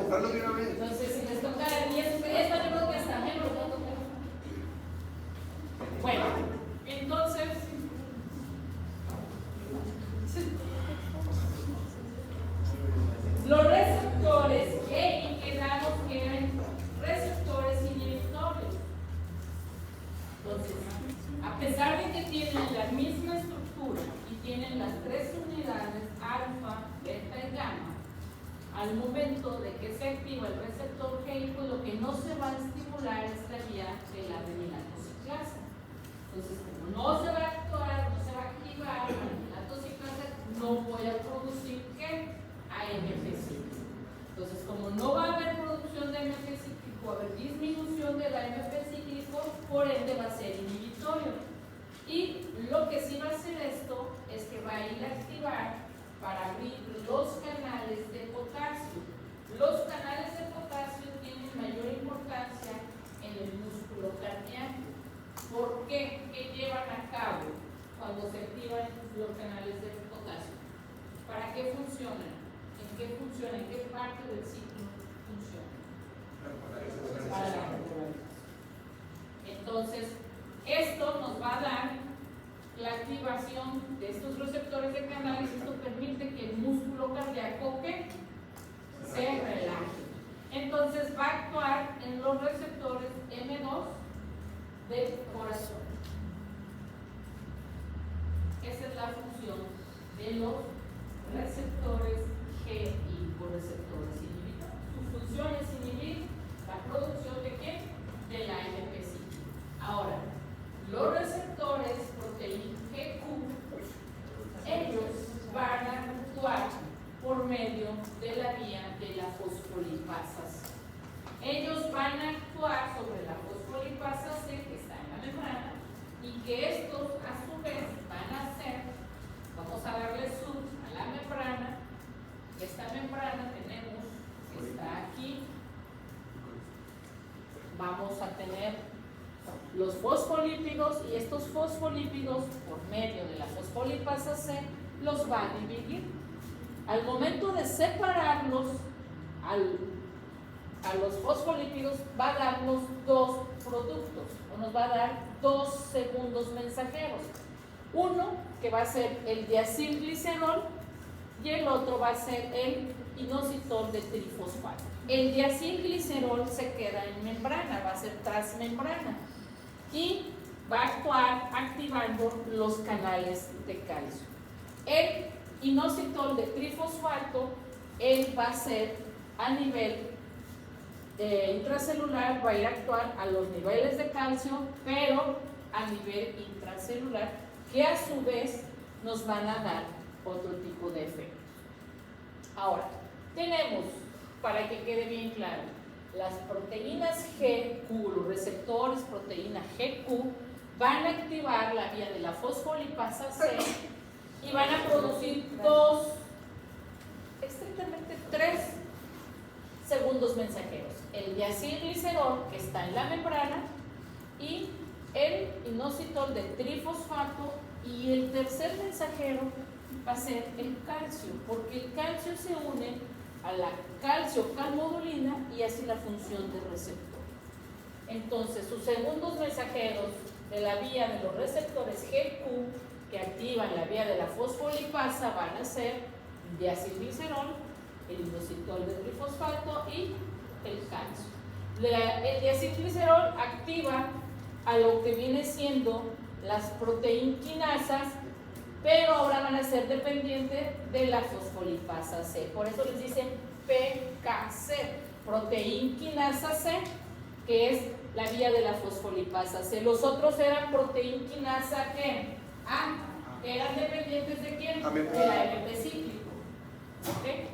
comprarlo de una vez. Entonces, si les toca el 10, esto yo creo que hasta menos. Bueno, entonces, los receptores que quedamos que eran receptores inhibitores. Entonces, a pesar de que tienen la misma estructura y tienen las tres unidades alfa, beta y gamma, al momento de que se activa el receptor G, pues lo que no se va a estimular es la vía de la adenilatoxiclasa. Entonces, como no se va a actuar, no se va a activar la adenilatoxiclasa, no voy a producir ¿qué? AMP cíclico. Entonces, como no va a haber producción de AMP cíclico, va a haber disminución del AMP cíclico, por ende va a ser inhibitorio. Y lo que sí va a hacer esto es que va a ir a activar para abrir los canales de potasio. Los canales de potasio tienen mayor importancia en el músculo cardíaco. ¿Por qué? ¿Qué llevan a cabo cuando se activan los canales de potasio? ¿Para qué funcionan? ¿En qué funciona? ¿En qué parte del ciclo funciona? Para la regularización. Entonces, esto nos va a dar la activación de estos receptores de canales. Esto permite que el músculo cardíaco ¿qué? Se relaje. Entonces va a actuar en los receptores M2 del corazón. Esa es la función de los receptores G y coreceptores inhibitores. Su función es inhibir la producción de ¿qué? De la AMP cíclica. Ahora, los receptores proteína GQ, ellos van a actuar por medio de la vía de la fosfolipasa. Ellos van a actuar sobre la fosfolipasa C que está en la membrana y que estos a su vez van a hacer, vamos a darle zoom a la membrana. Esta membrana tenemos, que está aquí, vamos a tener los fosfolípidos y estos fosfolípidos por medio de la fosfolipasa C los va a dividir. Al momento de separarlos a los fosfolípidos va a darnos dos productos o nos va a dar dos segundos mensajeros. Uno que va a ser el diacilglicerol y el otro va a ser el inositol de trifosfato. El diacilglicerol se queda en membrana, va a ser transmembrana y va a actuar activando los canales de calcio. El inositol de trifosfato, él va a ser a nivel intracelular, va a ir a actuar a los niveles de calcio, pero a nivel intracelular, que a su vez nos van a dar otro tipo de efectos. Ahora, tenemos, para que quede bien claro, las proteínas GQ, los receptores proteína GQ, van a activar la vía de la fosfolipasa C y van a producir estrictamente tres segundos mensajeros. El diacilglicerol, que está en la membrana, y el inositol de trifosfato, y el tercer mensajero va a ser el calcio, porque el calcio se une a la calcio-calmodulina y hace la función de receptor. Entonces, sus segundos mensajeros de la vía de los receptores GQ que activan la vía de la fosfolipasa van a ser el diacilglicerol, el inositol de trifosfato y el calcio. El diacilglicerol activa a lo que viene siendo las proteinquinasas, pero ahora van a ser dependientes de la fosfolipasa C. Por eso les dicen PKC, proteinquinasa C, que es la vía de la fosfolipasa C. Los otros eran proteinquinasa ¿qué? A, que eran dependientes de quién? De la AMP cíclico. ¿Okay?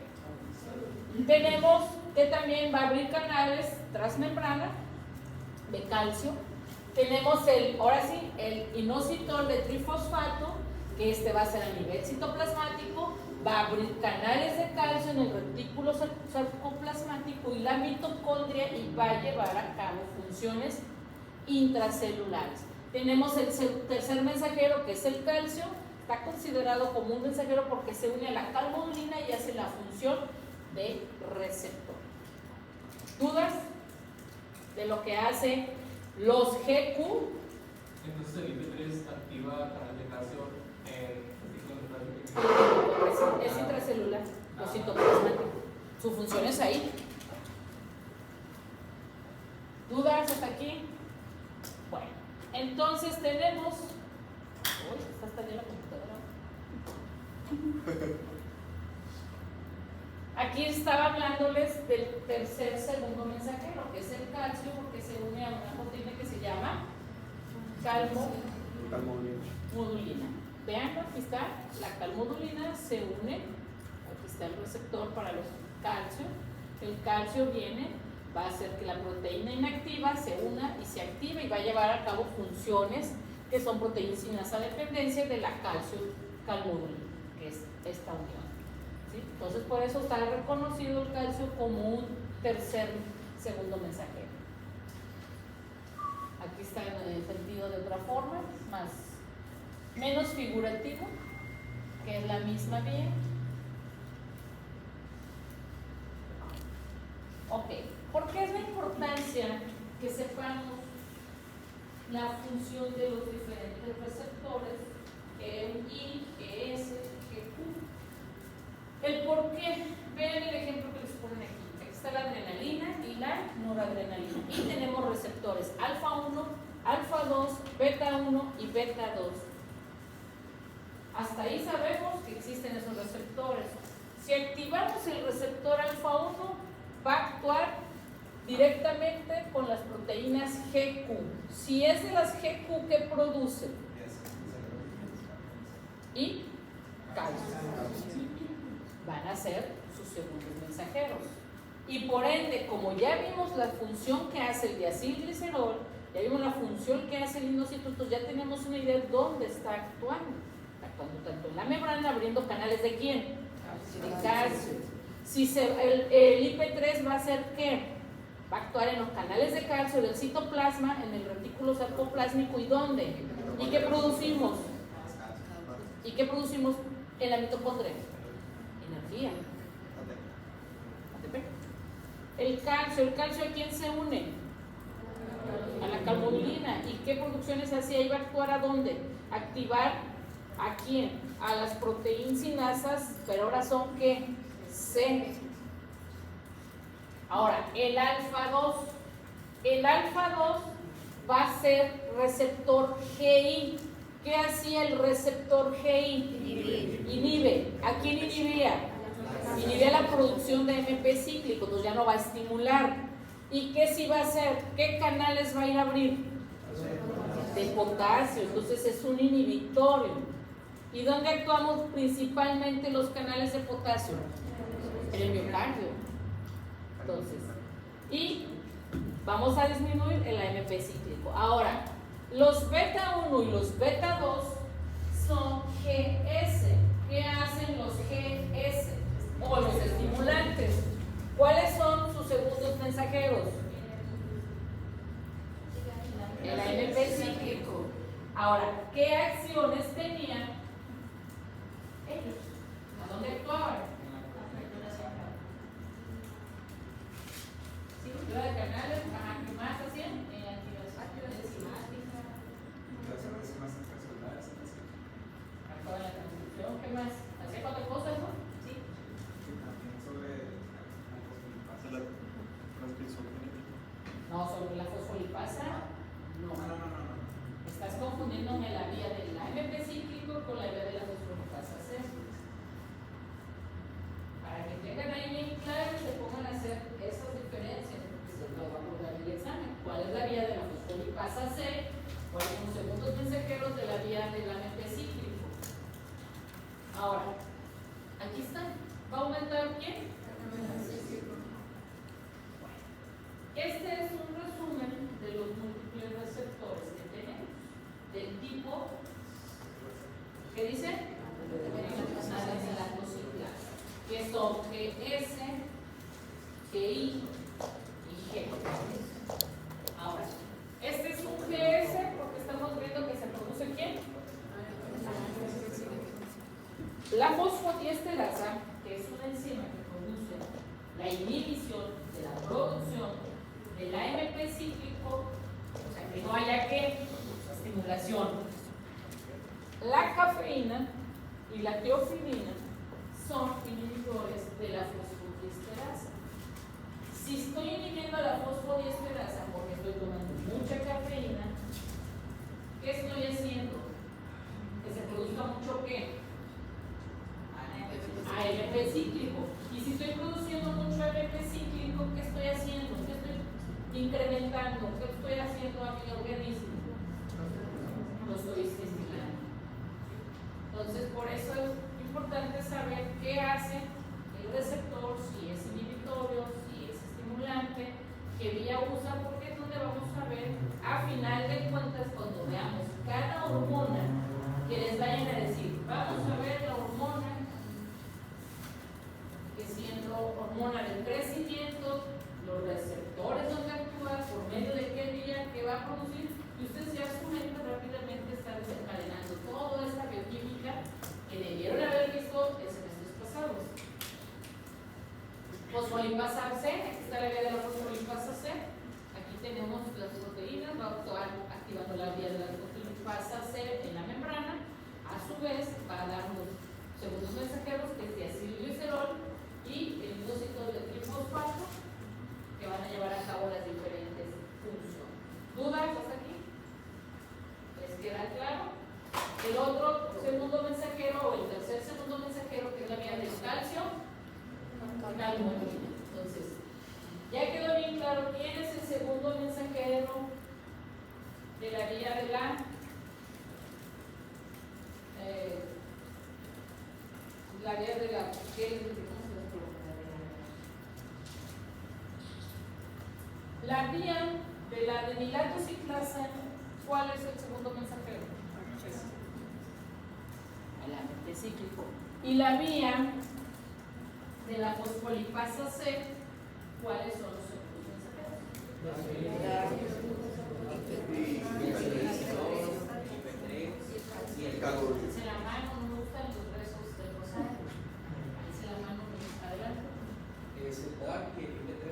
Tenemos que también va a abrir canales transmembrana de calcio. Tenemos ahora sí, el inositol de trifosfato, que va a ser a nivel citoplasmático, va a abrir canales de calcio en el retículo sarcoplasmático y la mitocondria y va a llevar a cabo funciones intracelulares. Tenemos el tercer mensajero, que es el calcio. Está considerado como un mensajero porque se une a la calmodulina y hace la función de receptor. ¿Dudas de lo que hace los GQ? Entonces el IP3 activa canal de calcio en Es intracelular, los citoplasmáticos. Su función es ahí. ¿Dudas hasta aquí? Bueno, entonces tenemos. Uy, está bien la computadora. Aquí estaba hablándoles del segundo mensajero, que es el calcio, porque se une a una proteína que se llama calmodulina. Vean, aquí está, la calmodulina se une, aquí está el receptor para los calcio. El calcio va a hacer que la proteína inactiva se una y se active y va a llevar a cabo funciones que son proteínas a dependencia de la calcio-calmodulina, que es esta unión. ¿Sí? Entonces, por eso está reconocido el calcio como un segundo mensajero. Aquí está en el sentido de otra forma, menos figurativo, que es la misma vía. Ok, ¿por qué es la importancia que sepamos la función de los diferentes receptores GI, GS, GQ? El por qué, vean el ejemplo que les ponen aquí. Aquí está la adrenalina y la noradrenalina. Y tenemos receptores alfa 1, alfa 2, beta 1 y beta 2. Hasta ahí sabemos que existen esos receptores. Si activamos el receptor alfa 1, va a actuar directamente con las proteínas GQ. Si es de las GQ que producen y calcio, van a ser sus segundos mensajeros. Y por ende, como ya vimos la función que hace el diacilglicerol, ya vimos la función que hace el inositol, ya tenemos una idea de dónde está actuando. Actuando tanto en la membrana, abriendo canales de quién? De calcio. Si el IP3 va a hacer ¿qué? Va a actuar en los canales de calcio del citoplasma, en el retículo sarcoplásmico. ¿Y dónde? ¿Y qué producimos? ¿Y qué producimos en la mitocondria? Energía. ATP. El calcio ¿a quién se une? A la calmodulina. ¿Y qué producciones hace? Ahí va a actuar ¿a dónde? Activar ¿a quién? A las proteínsinasas, pero ahora son ¿qué? C. Ahora, el alfa 2. El alfa 2 va a ser receptor GI. ¿Qué hacía el receptor GI? Inhibe. ¿A quién inhibía? Inhibía la producción de AMP cíclico, entonces ya no va a estimular. ¿Y qué sí va a hacer? ¿Qué canales va a ir a abrir? De potasio, entonces es un inhibitorio. ¿Y dónde actuamos principalmente los canales de potasio? En el miocardio. Entonces, y vamos a disminuir el AMP cíclico. Ahora, los beta 1 y los beta 2 son GS. ¿Qué hacen los GS? O los estimulantes. ¿Cuáles son sus segundos mensajeros? El AMP cíclico. Ahora, ¿qué acciones tenían ellos? ¿A dónde actuaban? Sí, de canales, ¿qué más hacían? Activación enzimática. Acaba la transcripción, ¿qué más? Hacía 4 cosas, ¿no? Sí. No, sobre la fosfolipasa, no. Estás confundiéndome la vía del AMP cíclico con la vía de la fosfolipasa C. Para que tengan ahí bien claro y se pongan a hacer esas diferencias, porque se lo va a acordar el examen. ¿Cuál es la vía de la fosfolipasa C? ¿Cuáles son los segundos mensajeros de la vía del AMP cíclico? Ahora, aquí está. ¿Va a aumentar quién? Este es un resumen de los múltiples receptores que tenemos, del tipo, ¿qué dice? Que son GS, GI y G. Ahora, este es un GS porque estamos viendo que se produce ¿quién? La fosfodiesterasa, que es una enzima que produce concentración. La cafeína y la teofilina son inhibidores de la fosfodiesterasa. Si estoy inhibiendo la fosfodiesterasa porque estoy tomando mucha cafeína, ¿qué estoy haciendo? Que se produzca mucho ¿qué? AMP cíclico. Y si estoy produciendo mucho AMP cíclico, ¿qué estoy haciendo? ¿Qué estoy incrementando? ¿Qué estoy haciendo a mi organismo? Lo estoy estimulando. Entonces, por eso es importante saber qué hace el receptor, si es inhibitorio, si es estimulante, qué vía usa, porque es donde vamos a ver, a final de cuentas, cuando veamos cada hormona que les vayan a decir, vamos a ver la hormona que siendo hormona del crecimiento, los receptores donde actúa, por medio de qué vía que va a producir, y ustedes ya su mente rápidamente está desencadenando toda esta bioquímica que debieron haber visto en semestres pasados. Fosfolipasa C, aquí está la vía de la fosfolipasa C, aquí tenemos las proteínas, va a actuar activando la vía de la fosfolipasa C en la membrana, a su vez va a dar los segundos mensajeros que es diacilglicerol y el glúcido de trifosfato que van a llevar a cabo las diferentes funciones. ¿Dudas hasta aquí? ¿Les queda claro? El otro segundo mensajero o el tercer segundo mensajero que es la vía del calcio. Entonces, ya quedó bien claro quién es el segundo mensajero de la vía de la vía de la vía de la adenilato ciclasa. ¿Cuál es el segundo mensajero? El AMP cíclico. Y la vía de la fosfolipasa C, ¿cuáles son los segundos mensajeros? Dice la mano, no me gustan los rezos del rosario. Dice la mano, adelante. Es el DAC y el IP3.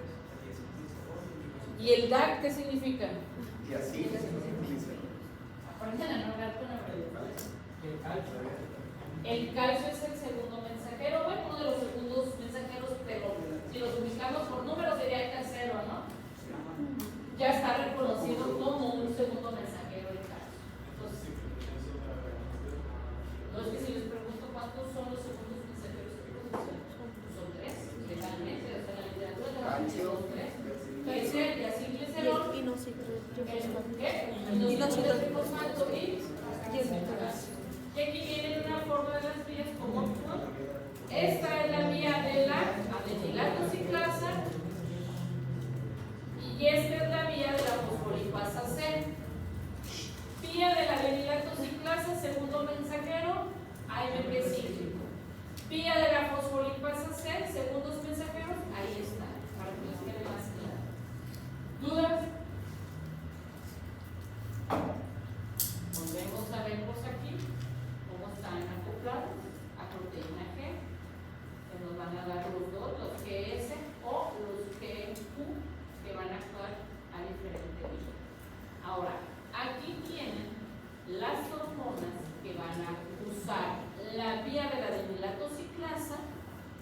¿Y el DAC qué significa? Y así Aprendan a no hablar con la verdad. El calcio. El calcio es el segundo mensajero, bueno, uno de los segundos mensajeros, pero si los ubicamos por número sería el tercero, ¿no? Ya está reconocido como un segundo mensajero el calcio. Entonces, no es que si les pregunto cuántos son los segundos mensajeros que producen, son tres, legalmente, o sea, la literatura de los tres. Ese, diacilglicerol, inositol-trifosfato y aquí viene una forma de las vías como actúan. Esta es la vía de la adenilato ciclasa y esta es la vía de la fosfolipasa C. Vía de la adenilato ciclasa, segundo mensajero, AMP cíclico. Vía de la fosfolipasa C, segundos mensajeros, ahí está, para que les quede más claro. ¿Dudas? Volvemos a ver pues aquí cómo están acoplados a proteína G, que nos van a dar los dos, los GS o los GQ, que van a actuar a diferente vía. Ahora, aquí tienen las hormonas que van a usar la vía de la adenilato ciclasa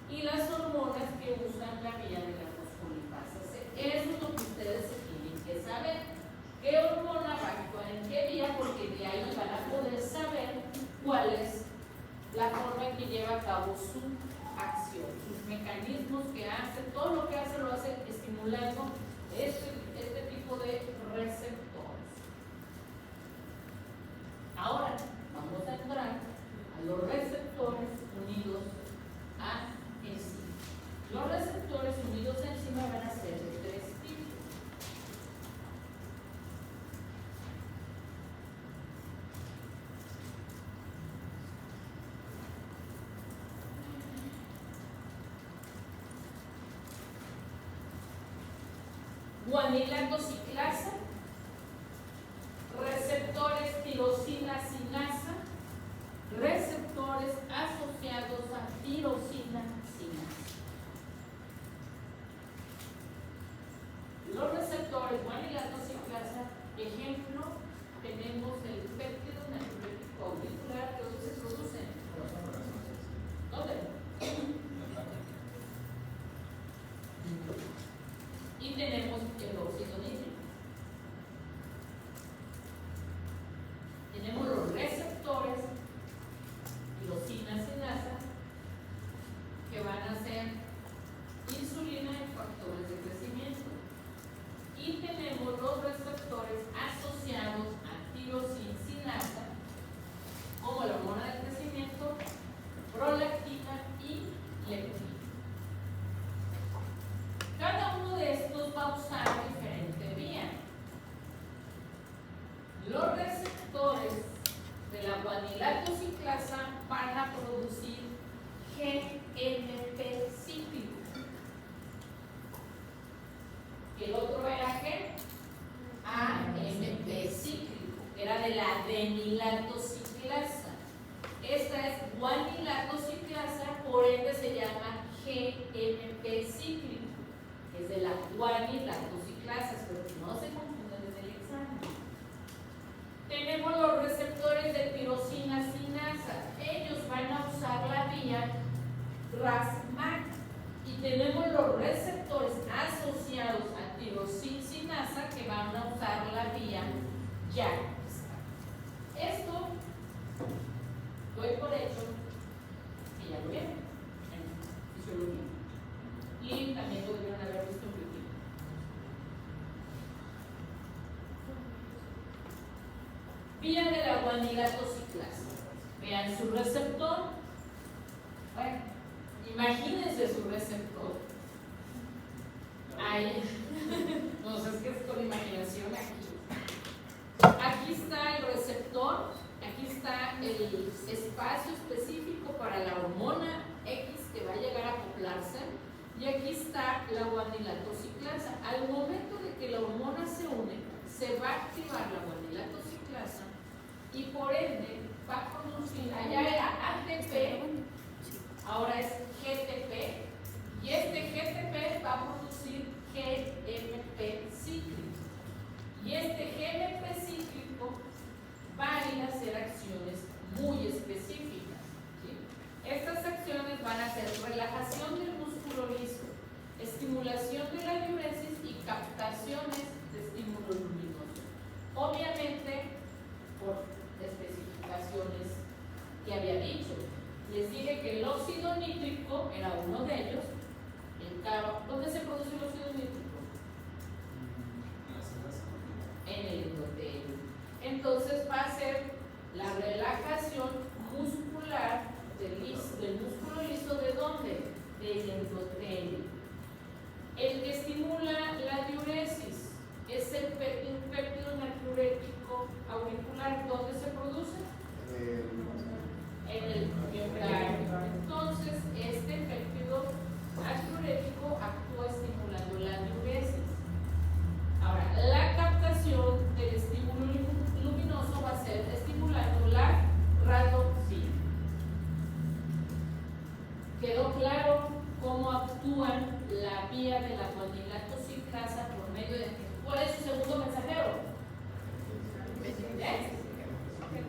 y las hormonas que usan la vía de la fosfolipasa C. Eso es lo que ustedes se tienen que saber. ¿Qué hormona va a actuar en qué vía? Porque de ahí van a poder saber cuál es la forma en que lleva a cabo su acción, sus mecanismos que hace, todo lo que hace lo hace estimulando este tipo de receptores. Ahora vamos a entrar a los receptores unidos a enzima. Los receptores unidos a enzima van a ser de tres tipos. Guanilato ciclasa, receptores tirosina sinasa, receptores asociados a tirosina sinasa. Los receptores guanilato ciclasa, ejemplo, tenemos el GMP cíclico, que era de la adenilatociclasa. Esta es guanilatociclasa, por ende se llama GMP cíclico, que es de la guanilatociclasa, pero que no se confundan en el examen. Tenemos los receptores de tirosina sinasa. Ellos van a usar la vía RAS-MAC. Y tenemos los receptores asociados a tirosina sinasa que van a usar la vía JAK. Esto doy por hecho que ya lo vieron en fisiología. Y también lo debieron haber visto en bioquímica. Vía de la guanilatociclasa. Vean su receptor. Bueno, imagínense su receptor. Ahí. No sé, es que es con imaginación aquí. Aquí está el receptor, aquí está el espacio específico para la hormona X que va a llegar a acoplarse, y aquí está la guanilatociclasa. Al momento de que la hormona se une, se va a activar la guanilatociclasa y por ende va a producir, allá era ATP, ahora es GTP, y este GTP va a producir GMP cíclico. Y este GMP cíclico va a ir a hacer acciones muy específicas, ¿sí? Estas acciones van a ser relajación del músculo liso, estimulación de la diuresis y captaciones de estímulo luminoso. Obviamente, por especificaciones que había dicho. Les dije que el óxido nítrico era uno de ellos. ¿Dónde se produce el óxido nítrico? En el endotelio. Entonces va a ser la relajación muscular del músculo liso. ¿De dónde? Del endotelio. El que estimula la diuresis es el péptido natriurético auricular. ¿Dónde se produce? En el miocardio. Entonces, este péptido natriurético actúa estimulando la diuresis. Ahora, la captación del estímulo luminoso va a ser estimulando la radiopsia. ¿Quedó claro cómo actúan la vía de la guanilatociclasa por medio de... ¿Cuál es su segundo mensajero?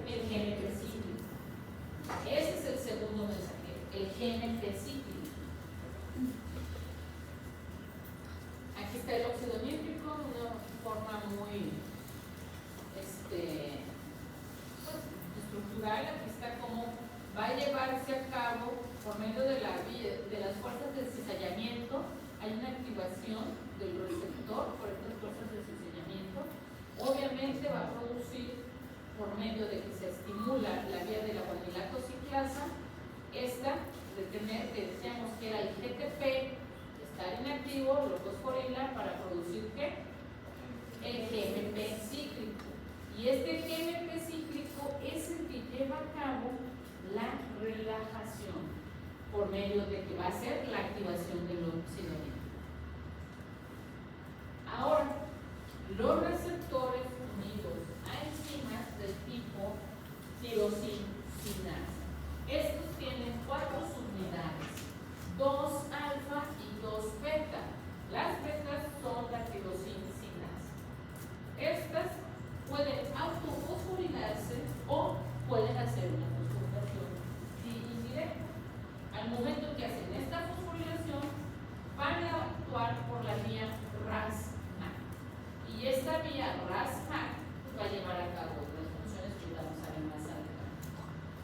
El GMP cíclico. Ese es el segundo mensajero, el GMP cíclico. Aquí está el óxido nítrico, una forma muy estructural. Aquí está cómo va a llevarse a cabo por medio de las fuerzas de cizallamiento. Hay una activación del receptor por estas fuerzas de cizallamiento. Obviamente va a producir, por medio de que se estimula la vía de la guanilatociclasa, esta de tener, que decíamos que era el GTP, estar inactivo, lo fosforila para producir ¿qué? El GMP cíclico. Y este GMP cíclico es el que lleva a cabo la relajación por medio de que va a ser la activación del oxidamiento. Ahora, los receptores unidos a enzimas del tipo tirosina sinasa. Estos tienen 4 subunidades, 2 alfa y 2 beta. Las betas son la tirosina sinasa. Estas pueden autofosforilarse o pueden hacer una fosforilación indirecta. Al momento que hacen esta fosforilación, van a actuar por la vía RAS-MAC. Y esta vía RAS-MAC va a llevar a cabo otras funciones que vamos a ver más adelante.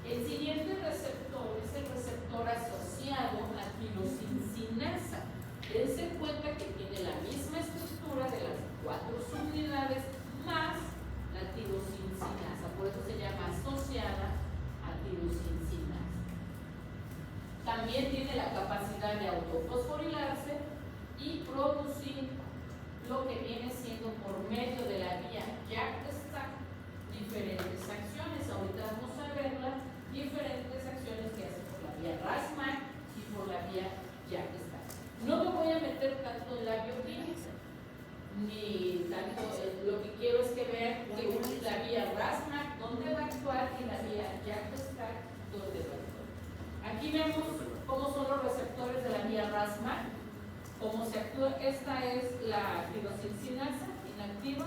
El siguiente receptor es el receptor asociado a tirosina sinasa. Dense cuenta que tiene la misma estructura de las 4 subunidades más la tirosina sinasa, por eso se llama asociada a tirosina sinasa. También tiene la capacidad de autofosforilarse y producir lo que viene siendo por medio de la vía JAK-STAT diferentes acciones. Ahorita vamos a verlas, diferentes acciones que hace por la vía RAS-MAC y por la vía JAK-STAT. No me voy a meter tanto en la bioquímica, ni tanto, lo que quiero es que vean que la vía RAS-MAC dónde va a actuar y la vía JAK-STAT dónde va a actuar. Aquí vemos cómo son los receptores de la vía RAS-MAC, cómo se actúa. Esta es la tirosina inactiva,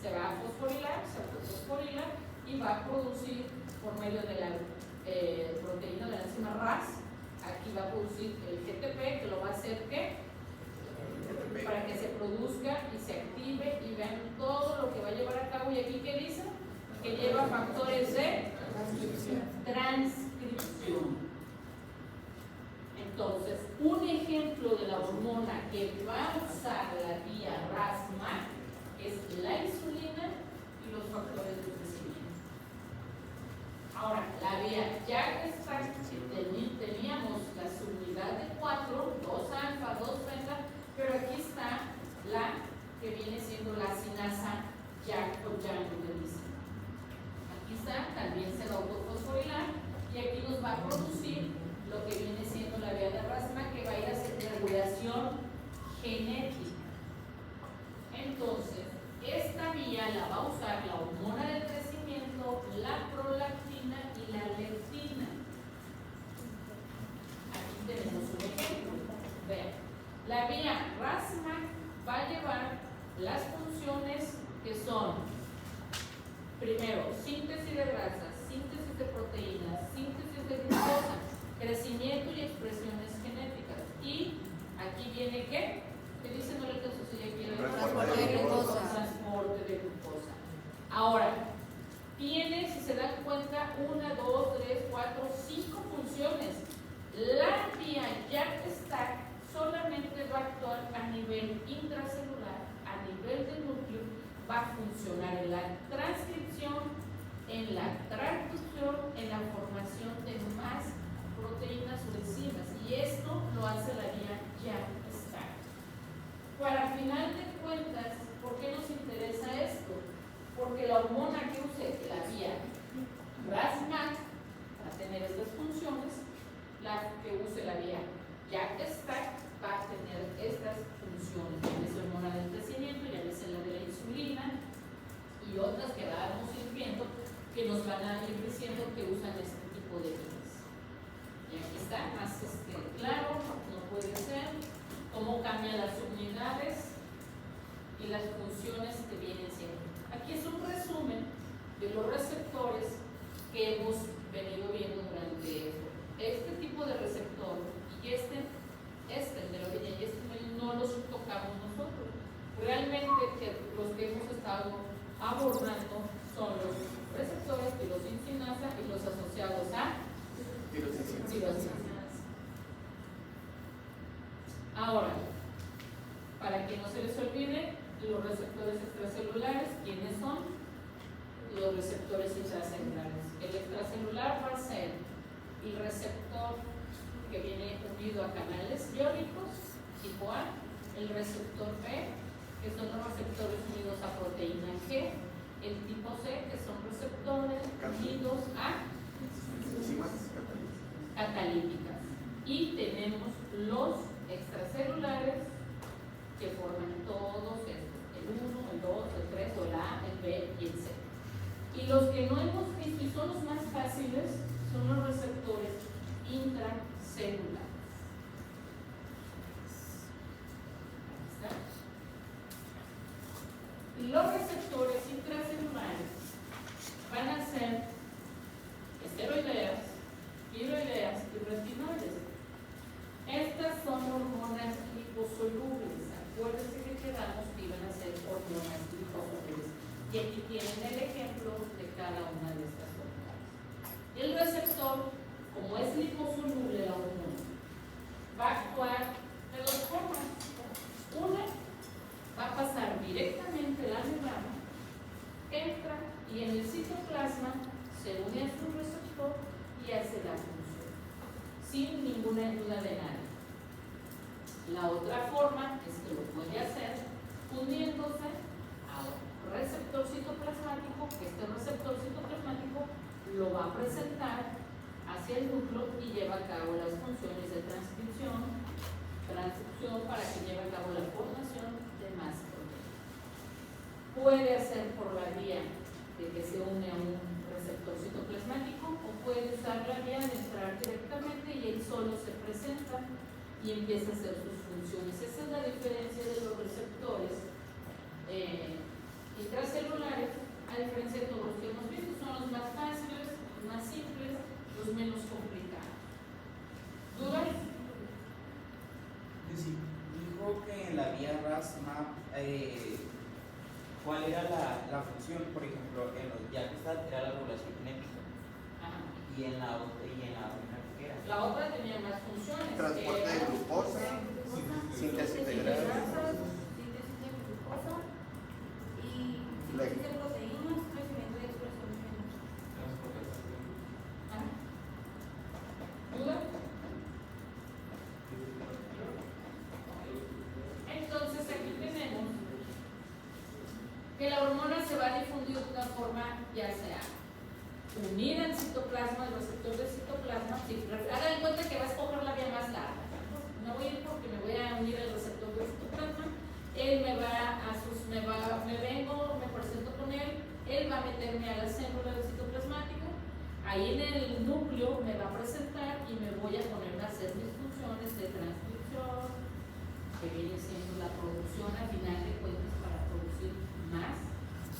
se va a fosforilar, se autofosforila y va a producir por medio de la proteína de la enzima RAS. Aquí va a producir el GTP, que lo va a hacer ¿qué? Para que se produzca y se active y vean todo lo que va a llevar a cabo. Y aquí ¿qué dice? Que lleva factores de transcripción. Entonces, un ejemplo de la hormona que va a usar la vía RAS-MAC es la insulina y los factores de crecimiento. Ahora, la vía JAK-STAT, teníamos la subunidad de 4, 2 alfa, 2 beta, pero aquí está la que viene siendo la sinasa JAK o jangodelisa. Aquí está, también se va a autofosforilar y aquí nos va a producir lo que viene siendo la vía de RAS-MAC, que va a ir a hacer regulación genética. Entonces, esta vía la va a usar la hormona del crecimiento, la prolactina y la leptina. Aquí tenemos un ejemplo. Vean, la vía RAS-MAC va a llevar las funciones que son, primero, síntesis de grasas, síntesis de proteínas, síntesis de glucosa, crecimiento y expresiones genéticas. Y aquí viene ¿qué? ¿Qué dice? No le alcanzo si ya quiere. Transporte de glucosa. Transporte de glucosa. Ahora, tiene, si se dan cuenta, 1, 2, 3, 4, 5 funciones. La vía JAK-STAT solamente va a actuar a nivel intracelular, a nivel del núcleo, va a funcionar en la transcripción, en la transducción, en la formación de más proteínas o enzimas, y esto lo hace la vía JAK-STAT. Para final de cuentas, ¿por qué nos interesa esto? Porque la hormona que use la vía RAS-MAC va a tener estas funciones, la que use la vía JAK-STAT va a tener estas funciones, ya es la hormona del crecimiento, ya es la de la insulina y otras que vamos a ir viendo que nos van a ir diciendo que usan este tipo de vías. Y aquí está más claro, no puede ser, cómo cambian las unidades y las funciones que vienen siendo. Aquí es un resumen de los receptores que hemos venido viendo durante este tipo de receptor y el de la orilla y no los tocamos nosotros. Realmente los que hemos estado abordando son los receptores tirosinasa y los asociados a tirosinasa. Ahora, para que no se les olvide, los receptores extracelulares, ¿quiénes son? Los receptores intracelulares. El extracelular va a ser el receptor que viene unido a canales iónicos tipo A, el receptor B, que son los receptores unidos a proteína G, el tipo C, que son receptores unidos a catalíticas, y tenemos los extracelulares que forman todos estos, el 1, el 2, el 3, o el A, el B y el C. Y los que no hemos visto y son los más fáciles son los receptores intracelulares. Los receptores intracelulares van a ser esteroideas, tiroideas y retinoides. Estas son hormonas liposolubles. Acuérdense que quedamos que iban a ser hormonas liposolubles. Y aquí tienen el ejemplo de cada una de estas hormonas. El receptor, como es liposoluble la hormona, va a actuar de dos formas. Una, va a pasar directamente la membrana, entra y en el citoplasma se une a su receptor y hace la función, sin ninguna ayuda de nadie. La otra forma es que lo puede hacer uniéndose a un receptor citoplasmático, que este receptor citoplasmático lo va a presentar hacia el núcleo y lleva a cabo las funciones de transcripción, transducción, para que lleve a cabo la formación de más proteínas. puede hacer por la vía de que se une a un receptor citoplasmático o puede usar la vía de entrar directamente y él solo se presenta y empieza a hacer sus funciones. Esa es la diferencia de los receptores intracelulares, a diferencia de todos los que hemos visto. Son los más fáciles, los más simples, los menos complicados. ¿Dudas? Sí, dijo que en la vía RAS-MAP, ¿cuál era la función? Por ejemplo, en los ya que era la regulación genética. Ajá. Y en la otra, ¿qué era? La otra tenía más funciones. Transporte de glucosa, síntesis de grasas, síntesis de glucosa y La- síntesis de proteínas, crecimiento y expresión de genes. transportación. Ajá. ¿Duda? Entonces aquí tenemos que la hormona se va a difundir de una forma ya sea unida al citoplasma, al receptor del citoplasma. Hagan en cuenta que va a escoger la vía más larga. No voy a ir porque me voy a unir al receptor del citoplasma. Él me presento con él va a meterme a la célula del citoplasmático. Ahí en el núcleo me va a presentar y me voy a poner a hacer mis funciones de transcripción, que viene siendo la producción al final de cuentas para producir más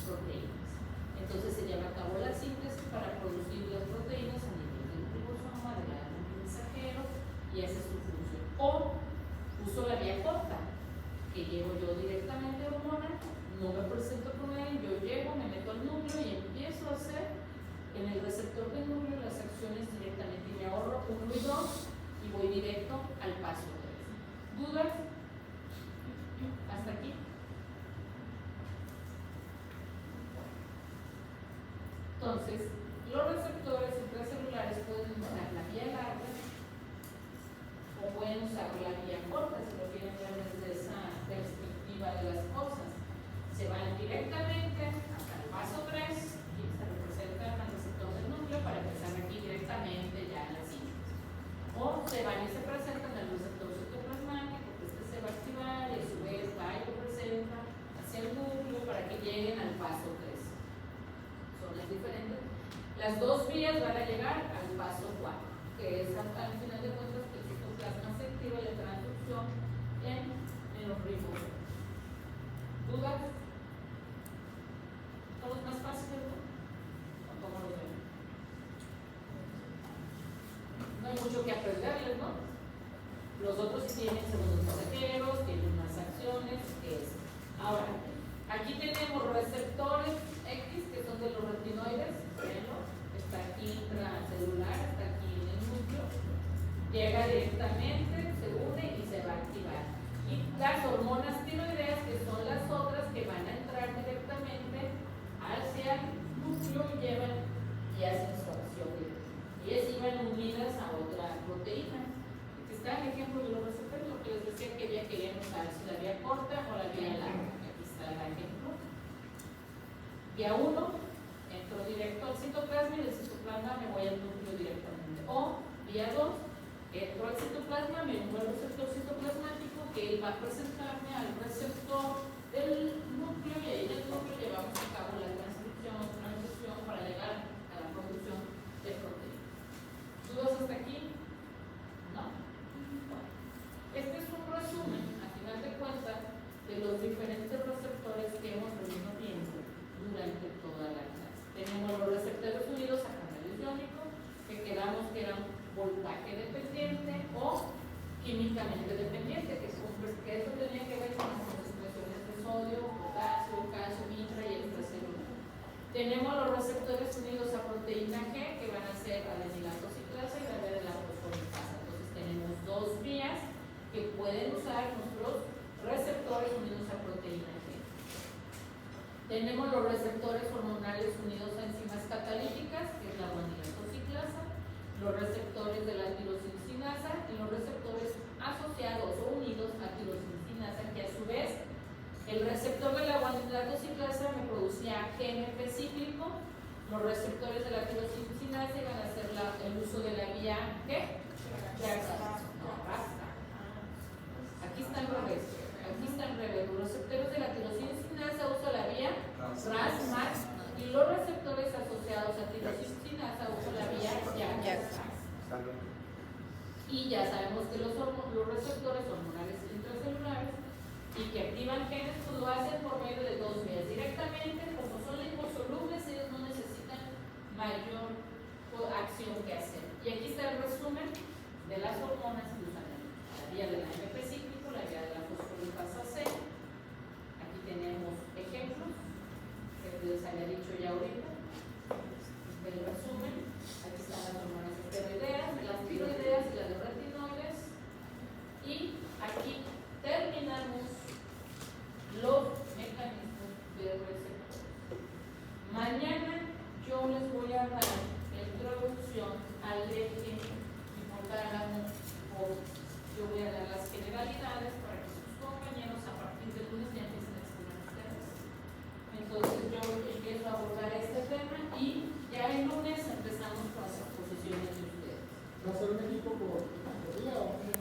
proteínas. Entonces se lleva a cabo la síntesis para producir las proteínas a nivel del ribosoma, del ARN mensajero, y esa es su función. O uso la vía corta, que llevo yo directamente a hormona, no me presento con él, yo llego, me meto al núcleo y empiezo a hacer en el receptor del núcleo las acciones directamente y me ahorro 1 y 2 y voy directo al paso 3. ¿Dudas? ¿Hasta aquí? Entonces, los receptores intracelulares pueden usar la vía larga o pueden usar la vía corta, si lo quieren ver desde esa perspectiva de las cosas. Se van directamente hasta el paso 3 y se representan al receptor del núcleo para empezar aquí directamente ya en la síntesis. O se van y se presentan al receptor citoplasmático, que este se va a activar y a su vez va y lo presenta hacia el núcleo para que lleguen al paso 3. Son las diferentes. Las dos vías van a llegar al paso 4, que es al final de cuentas que el citoplasma se activa la transducción en los ribosomas. ¿Dudas? ¿Todos más fáciles, no? ¿O cómo lo ven? No hay mucho que aprenderles, ¿no? Los otros sí tienen segundos mensajeros, tienen más acciones, que es. Ahora, aquí tenemos receptores X, que son de los retinoides, véanlo, está aquí intracelular, está aquí en el núcleo, llega directamente, se une y se va a activar. Y las hormonas tiroideas, que son las otras que van a entrar directamente hacia el núcleo y llevan y hacen su acción. Y ellas iban unidas a otra proteína. Aquí está el ejemplo de los receptores, lo que les decía que ya querían usar, si la vía corta o la vía larga. Aquí está el ejemplo. Vía 1, entro directo al citoplasma y del citoplasma me voy al núcleo directamente. O vía 2, entro al citoplasma, me uno al receptor citoplasmático, que él va a presentarme al receptor del núcleo y ahí en el núcleo llevamos a cabo la transcripción, transición para llegar a la producción de proteínas. ¿Dudas hasta aquí? No. Bueno, este es un resumen, a final de cuentas, de los diferentes receptores que hemos venido viendo durante toda la clase. Tenemos los receptores unidos a canales iónicos, que quedamos que eran voltaje dependiente o químicamente dependiente, que eso tenía que ver con las concentraciones de sodio, potasio, calcio, intra y extracelular. Tenemos los receptores unidos a proteína G, que van a ser adenilato ciclasa y adenilato fosfatasa. Entonces tenemos dos vías que pueden usar nuestros receptores unidos a proteína G. Tenemos los receptores hormonales unidos a enzimas catalíticas, que es la guanilato ciclasa, los receptores de la tirosincinasa y los receptores asociados o unidos a tirosincinasa, que a su vez el receptor de la guanilato ciclasa me producía GMP cíclico, los receptores de la tirosincinasa iban a hacer el uso de la vía ¿qué? No, basta. Aquí está al revés. Aquí está al revés. Los receptores de la tirosincinasa usan la vía Y ya sabemos que los receptores hormonales intracelulares y que activan genes, pues lo hacen por medio de dos vías. Directamente, como son liposolubles, ellos no necesitan mayor acción que hacer. Y aquí está el resumen de las hormonas que usan la vía de la AMP cíclico, la vía de la fosfolipasa C. Aquí tenemos ejemplos que les había dicho ya ahorita. El resumen, aquí están las hormonas esteroideas, las tiroideas y las de retinoides. Y aquí terminamos los mecanismos de receptor. Mañana yo les voy a dar la introducción al eje hipotálamo. Yo voy a dar las generalidades para que sus compañeros a partir del lunes ya empiecen a exponer ustedes. Entonces yo empiezo a abordar este tema y ya el lunes empezamos con las exposiciones de ustedes. ¿Va a ser un equipo por día o qué?